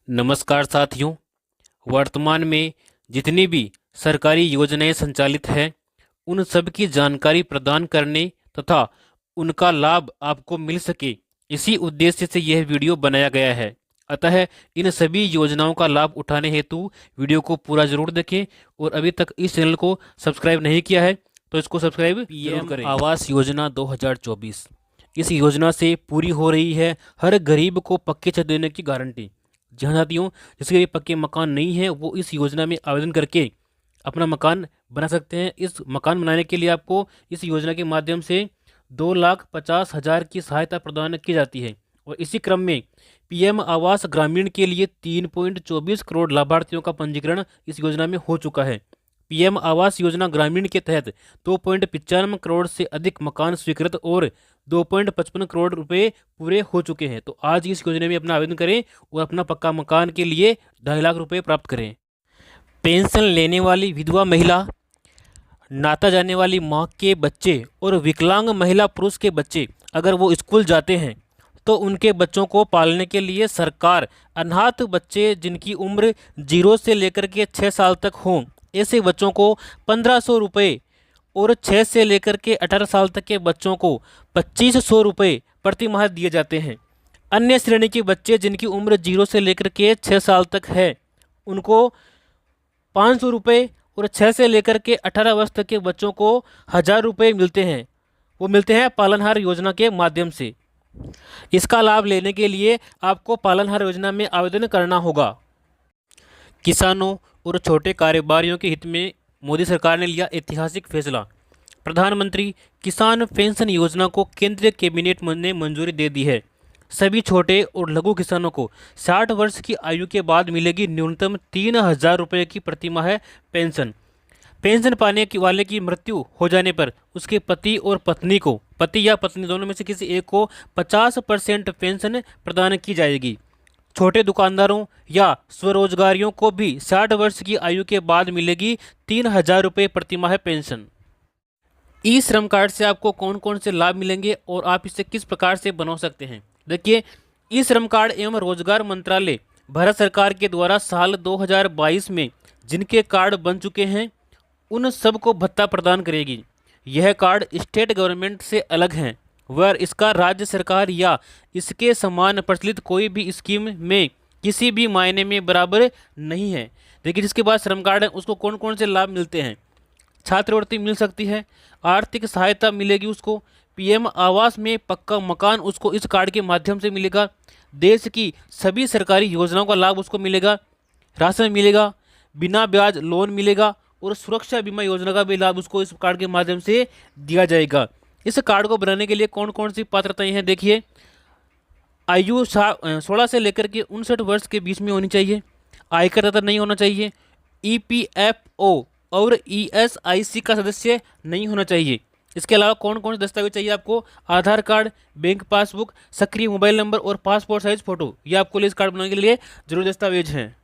नमस्कार साथियों। वर्तमान में जितनी भी सरकारी योजनाएं संचालित हैं उन सब की जानकारी प्रदान करने तथा उनका लाभ आपको मिल सके, इसी उद्देश्य से यह वीडियो बनाया गया है। अतः इन सभी योजनाओं का लाभ उठाने हेतु वीडियो को पूरा जरूर देखें और अभी तक इस चैनल को सब्सक्राइब नहीं किया है तो इसको सब्सक्राइब जरूर करें। आवास योजना 2024 इस योजना से पूरी हो रही है हर गरीब को पक्के छत देने की गारंटी। जहाँ साथियों, जिसके भी पक्के मकान नहीं है वो इस योजना में आवेदन करके अपना मकान बना सकते हैं। इस मकान बनाने के लिए आपको इस योजना के माध्यम से 2,50,000 की सहायता प्रदान की जाती है और इसी क्रम में पीएम आवास ग्रामीण के लिए 3.24 करोड़ लाभार्थियों का पंजीकरण इस योजना में हो चुका है। पीएम आवास योजना ग्रामीण के तहत 2.95 करोड़ से अधिक मकान स्वीकृत और 2.55 करोड़ रुपए पूरे हो चुके हैं। तो आज इस योजना में अपना आवेदन करें और अपना पक्का मकान के लिए 2.5 लाख रुपए प्राप्त करें। पेंशन लेने वाली विधवा महिला, नाता जाने वाली माँ के बच्चे और विकलांग महिला पुरुष के बच्चे अगर वो स्कूल जाते हैं तो उनके बच्चों को पालने के लिए सरकार अनाथ बच्चे जिनकी उम्र 0 से लेकर के 6 साल तक हों ऐसे बच्चों को 1,500 रुपये और 6 से लेकर के 18 साल तक के बच्चों को 2,500 रुपये प्रति माह दिए जाते हैं। अन्य श्रेणी के बच्चे जिनकी उम्र 0 से लेकर के 6 साल तक है उनको 500 रुपये और 6 से लेकर के 18 वर्ष तक के बच्चों को 1,000 रुपये मिलते हैं। वो मिलते हैं पालनहार योजना के माध्यम से। इसका लाभ लेने के लिए आपको पालनहार योजना में आवेदन करना होगा। किसानों और छोटे कारोबारियों के हित में मोदी सरकार ने लिया ऐतिहासिक फैसला। प्रधानमंत्री किसान पेंशन योजना को केंद्रीय कैबिनेट ने मंजूरी दे दी है। सभी छोटे और लघु किसानों को 60 वर्ष की आयु के बाद मिलेगी न्यूनतम 3,000 रुपये की प्रतिमाह पेंशन। पेंशन पाने वाले की मृत्यु हो जाने पर उसके पति और पत्नी को, पति या पत्नी दोनों में से किसी एक को 50% पेंशन प्रदान की जाएगी। छोटे दुकानदारों या स्वरोजगारियों को भी 60 वर्ष की आयु के बाद मिलेगी 3,000 रुपये प्रतिमाह पेंशन। ई श्रम कार्ड से आपको कौन कौन से लाभ मिलेंगे और आप इसे किस प्रकार से बना सकते हैं। देखिए, ई श्रम कार्ड एवं रोजगार मंत्रालय भारत सरकार के द्वारा साल 2022 में जिनके कार्ड बन चुके हैं उन सबको भत्ता प्रदान करेगी। यह कार्ड स्टेट गवर्नमेंट से अलग हैं वह इसका राज्य सरकार या इसके समान प्रचलित कोई भी स्कीम में किसी भी मायने में बराबर नहीं है। देखिए, जिसके पास श्रम कार्ड है उसको कौन कौन से लाभ मिलते हैं। छात्रवृत्ति मिल सकती है, आर्थिक सहायता मिलेगी उसको, पीएम आवास में पक्का मकान उसको इस कार्ड के माध्यम से मिलेगा, देश की सभी सरकारी योजनाओं का लाभ उसको मिलेगा, राशन मिलेगा, बिना ब्याज लोन मिलेगा और सुरक्षा बीमा योजना का भी लाभ उसको इस कार्ड के माध्यम से दिया जाएगा। इस कार्ड को बनाने के लिए कौन कौन सी पात्रताएं हैं। देखिए, आयु 16 से लेकर के 59 वर्ष के बीच में होनी चाहिए, आयकर दाता नहीं होना चाहिए, ईपीएफओ और ईएसआईसी का सदस्य नहीं होना चाहिए। इसके अलावा कौन कौन से दस्तावेज चाहिए आपको। आधार कार्ड, बैंक पासबुक, सक्रिय मोबाइल नंबर और पासपोर्ट साइज फोटो, ये आपको इस कार्ड बनाने के लिए जरूरी दस्तावेज हैं।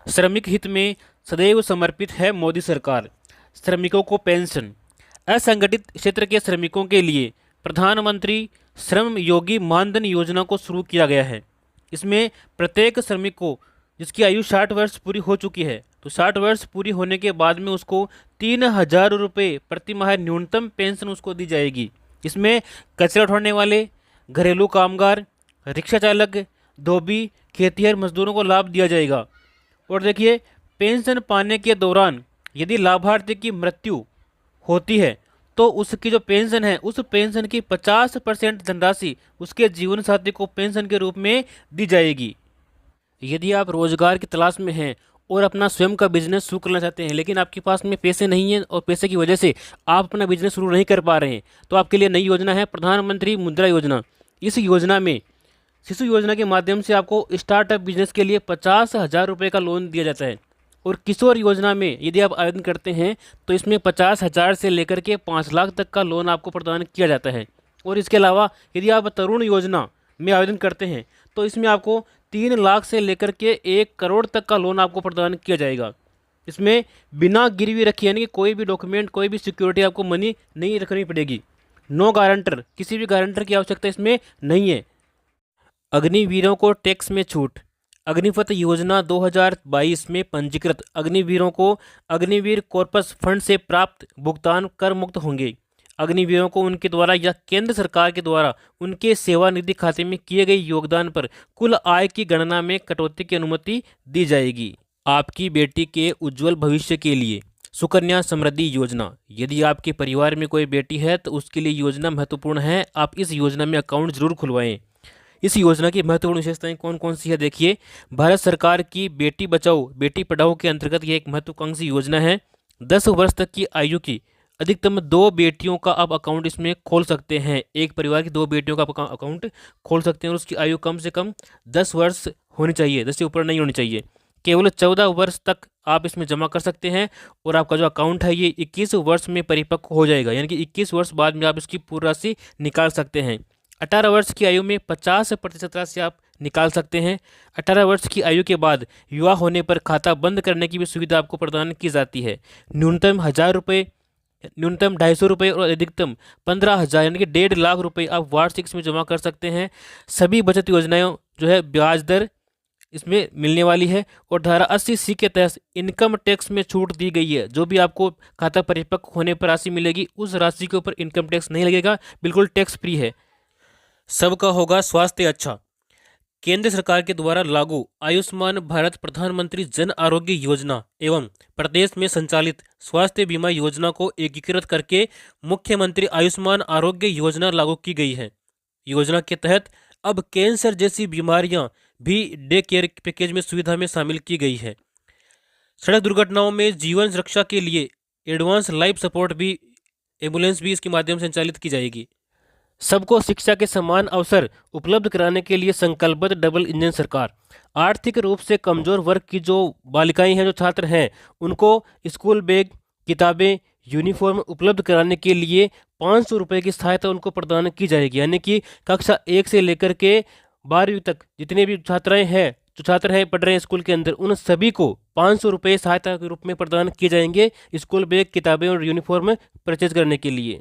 श्रमिक हित में सदैव समर्पित है मोदी सरकार। श्रमिकों को पेंशन। असंगठित क्षेत्र के श्रमिकों के लिए प्रधानमंत्री श्रम योगी मानधन योजना को शुरू किया गया है। इसमें प्रत्येक श्रमिक को जिसकी आयु 60 वर्ष पूरी हो चुकी है तो 60 वर्ष पूरी होने के बाद में उसको 3,000 रुपये प्रति माह न्यूनतम पेंशन उसको दी जाएगी। इसमें कचरा उठाने वाले, घरेलू कामगार, रिक्शा चालक, धोबी, खेतिहर मजदूरों को लाभ दिया जाएगा। और देखिए, पेंशन पाने के दौरान यदि लाभार्थी की मृत्यु होती है तो उसकी जो पेंशन है उस पेंशन की 50% धनराशि उसके जीवन साथी को पेंशन के रूप में दी जाएगी। यदि आप रोजगार की तलाश में हैं और अपना स्वयं का बिजनेस शुरू करना चाहते हैं लेकिन आपके पास में पैसे नहीं हैं और पैसे की वजह से आप अपना बिजनेस शुरू नहीं कर पा रहे हैं तो आपके लिए नई योजना है प्रधानमंत्री मुद्रा योजना। इस योजना में शिशु योजना के माध्यम से आपको स्टार्टअप बिजनेस के लिए 50,000 रुपये का लोन दिया जाता है और किशोर योजना में यदि आप आवेदन करते हैं तो इसमें 50,000 से लेकर के 5 लाख तक का लोन आपको प्रदान किया जाता है। और इसके अलावा यदि आप तरुण योजना में आवेदन करते हैं तो इसमें आपको 3 लाख से लेकर के 1 करोड़ तक का लोन आपको प्रदान किया जाएगा। इसमें बिना गिरवी रखे यानी कि कोई भी डॉक्यूमेंट, कोई भी सिक्योरिटी आपको मनी नहीं रखनी पड़ेगी। नो गारंटर, किसी भी गारंटर की आवश्यकता इसमें नहीं है। अग्निवीरों को टैक्स में छूट। अग्निपथ योजना 2022 में पंजीकृत अग्निवीरों को अग्निवीर कॉर्पस फंड से प्राप्त भुगतान कर मुक्त होंगे। अग्निवीरों को उनके द्वारा या केंद्र सरकार के द्वारा उनके सेवानिधि खाते में किए गए योगदान पर कुल आय की गणना में कटौती की अनुमति दी जाएगी। आपकी बेटी के उज्जवल भविष्य के लिए सुकन्या समृद्धि योजना। यदि आपके परिवार में कोई बेटी है तो उसके लिए योजना महत्वपूर्ण है। आप इस योजना में अकाउंट जरूर खुलवाएं। इस योजना की महत्वपूर्ण विशेषताएं कौन कौन सी है देखिए। भारत सरकार की बेटी बचाओ बेटी पढ़ाओ के अंतर्गत ये एक महत्वाकांक्षी योजना है। 10 वर्ष तक की आयु की अधिकतम 2 बेटियों का आप अकाउंट इसमें खोल सकते हैं। एक परिवार की 2 बेटियों का आप अकाउंट खोल सकते हैं और उसकी आयु कम से कम 10 वर्ष होनी चाहिए, 10 से ऊपर नहीं होनी चाहिए। केवल 14 वर्ष तक आप इसमें जमा कर सकते हैं और आपका जो अकाउंट है ये 21 वर्ष में परिपक्व हो जाएगा, यानी कि 21 वर्ष बाद में आप इसकी पूरी राशि निकाल सकते हैं। 18 वर्ष की आयु में 50% राशि आप निकाल सकते हैं। 18 वर्ष की आयु के बाद विवाह होने पर खाता बंद करने की भी सुविधा आपको प्रदान की जाती है। न्यूनतम 1000 रुपये, न्यूनतम 250 रुपये और अधिकतम 15,000 यानी कि 1.5 लाख रुपये आप वार्षिक इसमें जमा कर सकते हैं। सभी बचत योजनाएं जो है ब्याज दर इसमें मिलने वाली है और धारा 80C के तहत इनकम टैक्स में छूट दी गई है। जो भी आपको खाता परिपक्व होने पर राशि मिलेगी उस राशि के ऊपर इनकम टैक्स नहीं लगेगा, बिल्कुल टैक्स फ्री है। सबका होगा स्वास्थ्य अच्छा। केंद्र सरकार के द्वारा लागू आयुष्मान भारत प्रधानमंत्री जन आरोग्य योजना एवं प्रदेश में संचालित स्वास्थ्य बीमा योजना को एकीकृत करके मुख्यमंत्री आयुष्मान आरोग्य योजना लागू की गई है। योजना के तहत अब कैंसर जैसी बीमारियां भी डे केयर पैकेज में सुविधा में शामिल की गई है। सड़क दुर्घटनाओं में जीवन रक्षा के लिए एडवांस लाइफ सपोर्ट भी एम्बुलेंस भी इसके माध्यम से संचालित की जाएगी। सबको शिक्षा के समान अवसर उपलब्ध कराने के लिए संकल्पबद्ध डबल इंजन सरकार। आर्थिक रूप से कमजोर वर्ग की जो बालिकाएं हैं, जो छात्र हैं, उनको स्कूल बैग, किताबें, यूनिफॉर्म उपलब्ध कराने के लिए 500 रुपये की सहायता उनको प्रदान की जाएगी। यानी कि कक्षा 1 से लेकर के 12वीं तक जितने भी छात्राएं हैं, जो छात्र हैं पढ़ रहे हैं स्कूल के अंदर, उन सभी को 500 रुपये सहायता के रूप में प्रदान किए जाएंगे स्कूल बैग, किताबें और यूनिफॉर्म परचेज करने के लिए।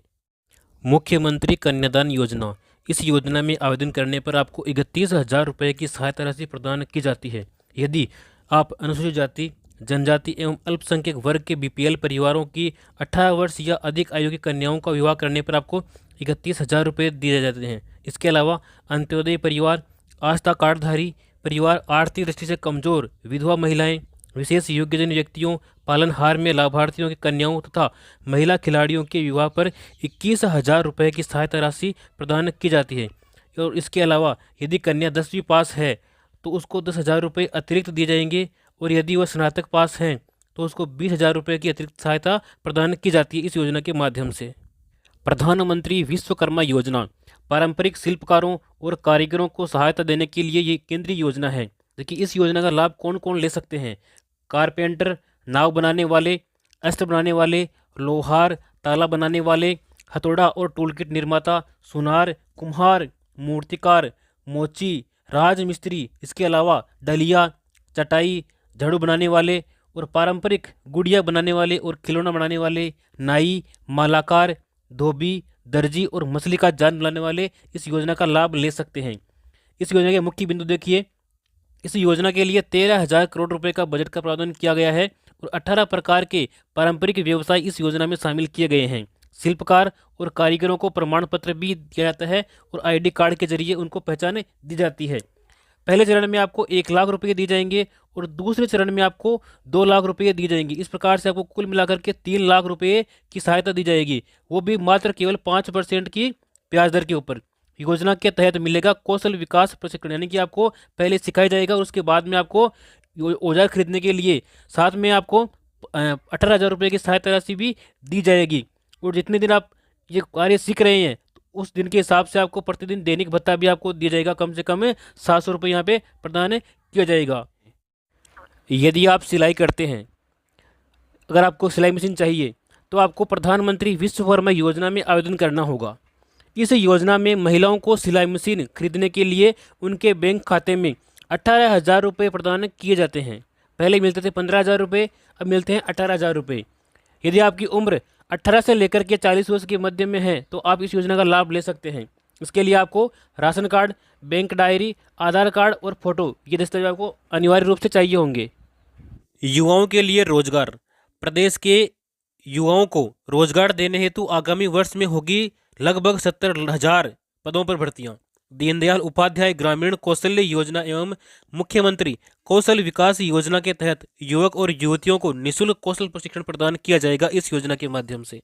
मुख्यमंत्री कन्यादान योजना। इस योजना में आवेदन करने पर आपको 31,000 रुपये की सहायता राशि प्रदान की जाती है। यदि आप अनुसूचित जाति, जनजाति एवं अल्पसंख्यक वर्ग के BPL परिवारों की 18 वर्ष या अधिक आयु की कन्याओं का विवाह करने पर आपको 31,000 रुपये दिए जाते हैं। इसके अलावा अंत्योदय परिवार, आस्था कार्डधारी परिवार, आर्थिक दृष्टि से कमजोर विधवा महिलाएं, विशेष योग्यजन व्यक्तियों, पालनहार में लाभार्थियों की कन्याओं तथा महिला खिलाड़ियों के विवाह पर 21,000 रुपये की सहायता राशि प्रदान की जाती है। और इसके अलावा यदि कन्या 10वीं पास है तो उसको 10,000 रुपये अतिरिक्त दिए जाएंगे और यदि वह स्नातक पास हैं तो उसको 20,000 रुपये की अतिरिक्त सहायता प्रदान की जाती है इस योजना के माध्यम से। प्रधानमंत्री विश्वकर्मा योजना। पारंपरिक शिल्पकारों और कारीगरों को सहायता देने के लिए ये केंद्रीय योजना है। देखिए इस योजना का लाभ कौन कौन ले सकते हैं। कारपेंटर, नाव बनाने वाले, अस्त्र बनाने वाले, लोहार, ताला बनाने वाले, हथौड़ा और टूलकिट निर्माता, सुनार, कुम्हार, मूर्तिकार, मोची, राजमिस्त्री, इसके अलावा डलिया, चटाई, झाड़ू बनाने वाले और पारंपरिक गुड़िया बनाने वाले और खिलौना बनाने वाले, नाई, मालाकार, धोबी, दर्जी और मछली का जाल बनाने वाले इस योजना का लाभ ले सकते हैं। इस योजना के मुख्य बिंदु देखिए। इस योजना के लिए 13,000 करोड़ रुपए का बजट का प्रावधान किया गया है और 18 प्रकार के पारंपरिक व्यवसाय इस योजना में शामिल किए गए हैं। शिल्पकार और कारीगरों को प्रमाण पत्र भी दिया जाता है और ID कार्ड के जरिए उनको पहचान दी जाती है। पहले चरण में आपको 1 लाख रुपये दिए जाएंगे और दूसरे चरण में आपको 2 लाख रुपये दिए जाएंगे। इस प्रकार से आपको कुल मिलाकर के 3 लाख रुपये की सहायता दी जाएगी, वो भी मात्र केवल 5% की ब्याज दर के ऊपर। योजना के तहत मिलेगा कौशल विकास प्रशिक्षण, यानी कि आपको पहले सिखाया जाएगा और उसके बाद में आपको औजार खरीदने के लिए साथ में आपको 18,000 रुपये की सहायता राशि भी दी जाएगी। और जितने दिन आप ये कार्य सीख रहे हैं उस दिन के हिसाब से आपको प्रतिदिन दैनिक भत्ता भी आपको दिया जाएगा। कम से कम 700 रुपये यहाँ पे प्रदान किया जाएगा। यदि आप सिलाई करते हैं, अगर आपको सिलाई मशीन चाहिए तो आपको प्रधानमंत्री विश्वकर्मा योजना में आवेदन करना होगा। इस योजना में महिलाओं को सिलाई मशीन खरीदने के लिए उनके बैंक खाते में 18,000 रुपये प्रदान किए जाते हैं। पहले मिलते थे 15,000 रुपये, अब मिलते हैं 18,000 रुपये। यदि आपकी उम्र 18 से लेकर के 40 वर्ष के मध्य में है तो आप इस योजना का लाभ ले सकते हैं। इसके लिए आपको राशन कार्ड, बैंक डायरी, आधार कार्ड और फोटो, ये दस्तावेज आपको अनिवार्य रूप से चाहिए होंगे। युवाओं के लिए रोजगार। प्रदेश के युवाओं को रोजगार देने हेतु आगामी वर्ष में होगी लगभग 70,000 पदों पर भर्तियां। दीनदयाल उपाध्याय ग्रामीण कौशल्य योजना एवं मुख्यमंत्री कौशल विकास योजना के तहत युवक और युवतियों को निःशुल्क कौशल प्रशिक्षण प्रदान किया जाएगा इस योजना के माध्यम से।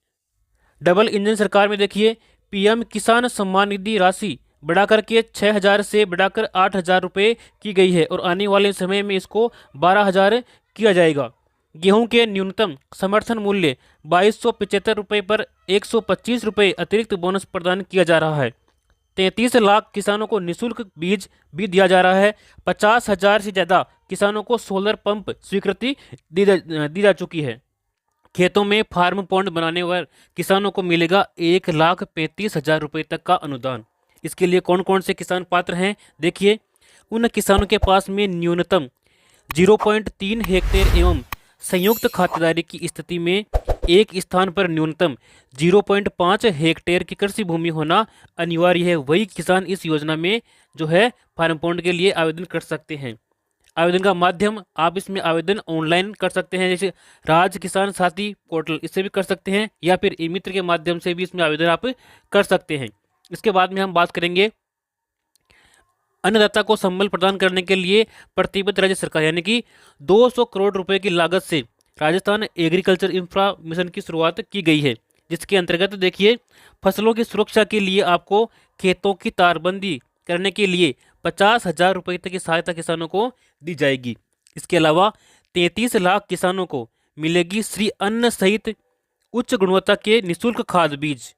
डबल इंजन सरकार में देखिए, पीएम किसान सम्मान निधि राशि बढ़ाकर के 6,000 से बढ़ाकर 8,000 रुपये की गई है और आने वाले समय में इसको 12,000 किया जाएगा। गेहूं के न्यूनतम समर्थन मूल्य 2,275 रुपये पर 125 रुपये अतिरिक्त बोनस प्रदान किया जा रहा है। 33 लाख किसानों को निःशुल्क बीज भी दिया जा रहा है। 50,000 से ज़्यादा किसानों को सोलर पंप स्वीकृति दी जा चुकी है। खेतों में फार्म पॉन्ड बनाने पर किसानों को मिलेगा 1,35,000 रुपये तक का अनुदान। इसके लिए कौन कौन से किसान पात्र हैं, देखिए, उन किसानों के पास में न्यूनतम 0.3 हेक्टेयर एवं संयुक्त खातेदारी की स्थिति में एक स्थान पर न्यूनतम 0.5 हेक्टेयर की कृषि भूमि होना अनिवार्य है। वही किसान इस योजना में जो है फार्म पॉन्ड के लिए आवेदन कर सकते हैं। आवेदन का माध्यम, आप इसमें आवेदन ऑनलाइन कर सकते हैं, जैसे राज किसान साथी पोर्टल, इससे भी कर सकते हैं, या फिर ई मित्र के माध्यम से भी इसमें आवेदन आप कर सकते हैं। इसके बाद में हम बात करेंगे अन्नदाता को संबल प्रदान करने के लिए प्रतिबद्ध राज्य सरकार, यानी कि 200 करोड़ रुपए की लागत से राजस्थान एग्रीकल्चर इंफ्रा मिशन की शुरुआत की गई है, जिसके अंतर्गत देखिए, फसलों की सुरक्षा के लिए आपको खेतों की तारबंदी करने के लिए 50,000 रुपये तक की सहायता किसानों को दी जाएगी। इसके अलावा 33 लाख किसानों को मिलेगी श्री अन्न सहित उच्च गुणवत्ता के निःशुल्क खाद बीज।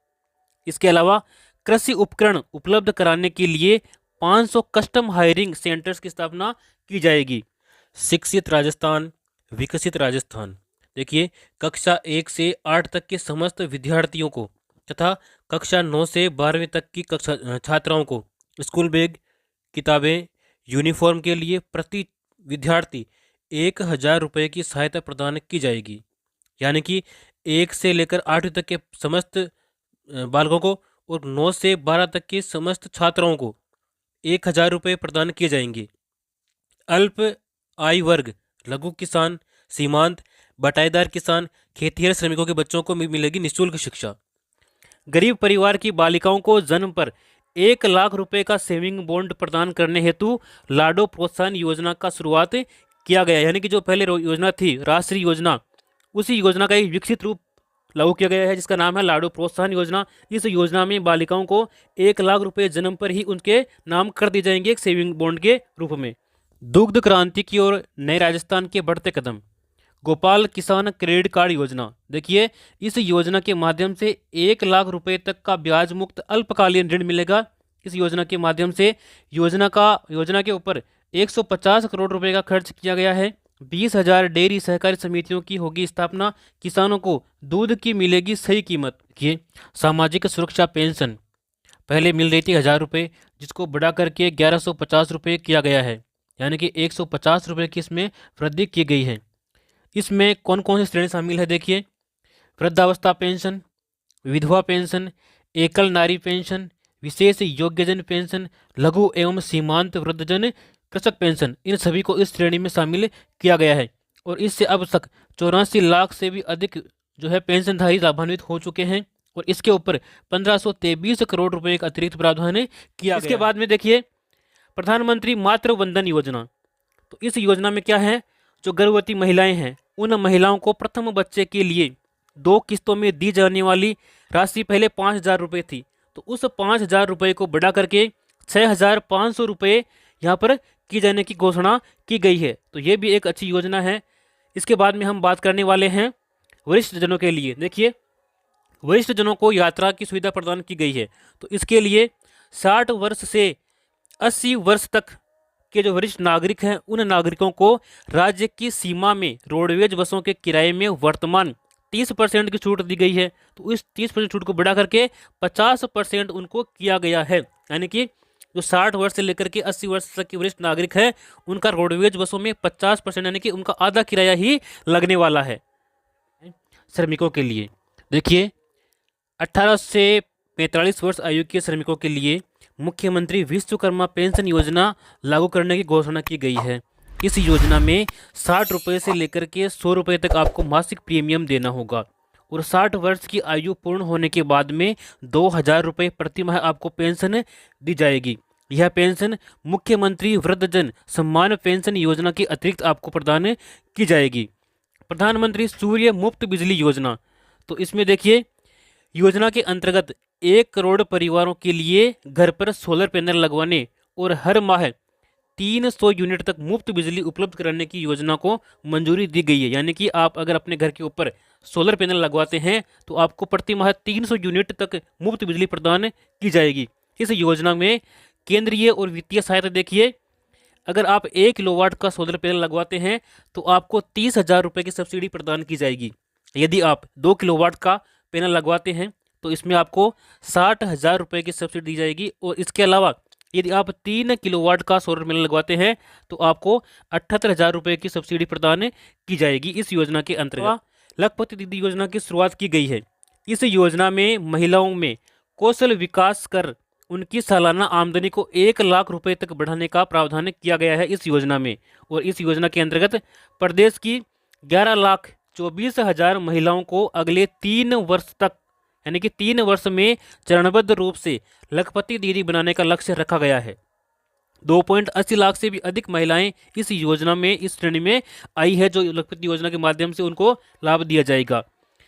इसके अलावा कृषि उपकरण उपलब्ध कराने के लिए 500 कस्टम हायरिंग सेंटर्स की स्थापना की जाएगी। शिक्षित राजस्थान, विकसित राजस्थान। देखिए, कक्षा 1 से 8 तक के समस्त विद्यार्थियों को तथा कक्षा 9 से 12वीं तक की कक्षा छात्राओं को स्कूल बैग, किताबें, यूनिफॉर्म के लिए प्रति विद्यार्थी 1,000 रुपये की सहायता प्रदान की जाएगी। यानी कि 1 से लेकर 8वीं तक के समस्त बालकों को और 9 से 12 तक के समस्त छात्राओं को 1,000 रुपये प्रदान किए जाएंगे। अल्प आय वर्ग, लघु किसान, सीमांत, बटाईदार किसान, खेतिहर श्रमिकों के बच्चों को मिलेगी निःशुल्क शिक्षा। गरीब परिवार की बालिकाओं को जन्म पर 1 लाख रुपए का सेविंग बॉन्ड प्रदान करने हेतु लाडो प्रोत्साहन योजना का शुरुआत किया गया। यानी कि जो पहले योजना थी राष्ट्रीय योजना, उसी योजना का एक विकसित रूप लागू किया गया है, जिसका नाम है लाडो प्रोत्साहन योजना। इस योजना में बालिकाओं को 1 लाख रुपए जन्म पर ही उनके नाम कर दिए जाएंगे एक सेविंग बॉन्ड के रूप में। दुग्ध क्रांति की ओर नए राजस्थान के बढ़ते कदम। गोपाल किसान क्रेडिट कार्ड योजना। देखिए, इस योजना के माध्यम से 1 लाख रुपए तक का ब्याज मुक्त अल्पकालीन ऋण मिलेगा। इस योजना के माध्यम से योजना के ऊपर 150 करोड़ रुपए का खर्च किया गया है। 20,000 डेयरी सहकारी समितियों की होगी स्थापना। किसानों को दूध की मिलेगी सही कीमत। देखिए, सामाजिक सुरक्षा पेंशन पहले मिल रही थी 1,000 रुपये, जिसको बढ़ा करके 1,150 रुपये किया गया है, यानी कि 150 रुपये की इसमें वृद्धि की गई है। इसमें कौन कौन सी श्रेणी शामिल है, देखिए, वृद्धावस्था पेंशन, विधवा पेंशन, एकल नारी पेंशन, विशेष योग्यजन पेंशन, लघु एवं सीमांत वृद्धजन कृषक पेंशन, इन सभी को इस श्रेणी में शामिल किया गया है। और इससे अब तक 84 लाख से भी अधिक जो है पेंशनधारी लाभान्वित हो चुके हैं और इसके ऊपर 1,523 करोड़ रुपए का अतिरिक्त प्रावधान किया। इसके बाद में देखिए, प्रधानमंत्री मातृ वंदन योजना। तो इस योजना में क्या है, जो गर्भवती महिलाएं हैं उन महिलाओं को प्रथम बच्चे के लिए 2 किस्तों में दी जाने वाली राशि पहले 5,000 रुपये थी, तो उस 5,000 रुपये को बढ़ा करके 6,500 रुपये यहाँ पर की जाने की घोषणा की गई है। तो ये भी एक अच्छी योजना है। इसके बाद में हम बात करने वाले हैं वरिष्ठ जनों के लिए। देखिए, वरिष्ठ जनों को यात्रा की सुविधा प्रदान की गई है। तो इसके लिए 60 वर्ष से 80 वर्ष तक के जो वरिष्ठ नागरिक हैं उन नागरिकों को राज्य की सीमा में रोडवेज बसों के किराए में वर्तमान 30% की छूट दी गई है। तो इस 30% छूट को बढ़ा करके 50% उनको किया गया है। यानी कि जो 60 वर्ष से लेकर के 80 वर्ष तक के वरिष्ठ नागरिक हैं उनका रोडवेज बसों में 50%, यानी कि उनका आधा किराया ही लगने वाला है। श्रमिकों के लिए देखिए, 18 से 45 वर्ष आयु के श्रमिकों के लिए मुख्यमंत्री विश्वकर्मा पेंशन योजना लागू करने की घोषणा की गई है। इस योजना में 60 रुपये से लेकर के 100 रुपये तक आपको मासिक प्रीमियम देना होगा और 60 वर्ष की आयु पूर्ण होने के बाद में 2,000 रुपये प्रति माह आपको पेंशन दी जाएगी। यह पेंशन मुख्यमंत्री वृद्धजन सम्मान पेंशन योजना के अतिरिक्त आपको प्रदान की जाएगी। प्रधानमंत्री सूर्य मुफ्त बिजली योजना, तो इसमें देखिए योजना के अंतर्गत 1 करोड़ परिवारों के लिए घर पर सोलर पैनल लगवाने और हर माह 300 यूनिट तक मुफ्त बिजली उपलब्ध कराने की योजना को मंजूरी दी गई है। यानी कि आप अगर अपने घर के ऊपर सोलर पैनल लगवाते हैं तो आपको प्रति माह 300 यूनिट तक मुफ्त बिजली प्रदान की जाएगी। इस योजना में केंद्रीय और वित्तीय सहायता देखिए, अगर आप 1 किलोवाट का सोलर पैनल लगवाते हैं तो आपको 30,000 रुपये की सब्सिडी प्रदान की जाएगी। यदि आप 2 किलोवाट का पैनल लगवाते हैं तो इसमें आपको 60,000 रुपये की सब्सिडी दी जाएगी। और इसके अलावा यदि आप 3 किलोवाट का सोलर पैनल लगवाते हैं तो आपको 78,000 रुपये की सब्सिडी प्रदान की जाएगी। इस योजना के अंतर्गत लखपति दीदी योजना की शुरुआत की गई है। इस योजना में महिलाओं में कौशल विकास कर उनकी सालाना आमदनी को 1 लाख रुपए तक बढ़ाने का प्रावधान किया गया है इस योजना में। और इस योजना के अंतर्गत प्रदेश की 11,24,000 महिलाओं को अगले 3 वर्ष तक, यानी कि 3 वर्ष में चरणबद्ध रूप से लखपति दीदी बनाने का लक्ष्य रखा गया है। 2.80 लाख से भी अधिक महिलाएं इस योजना में, इस श्रेणी में आई है जो लखपति योजना के माध्यम से उनको लाभ दिया जाएगा।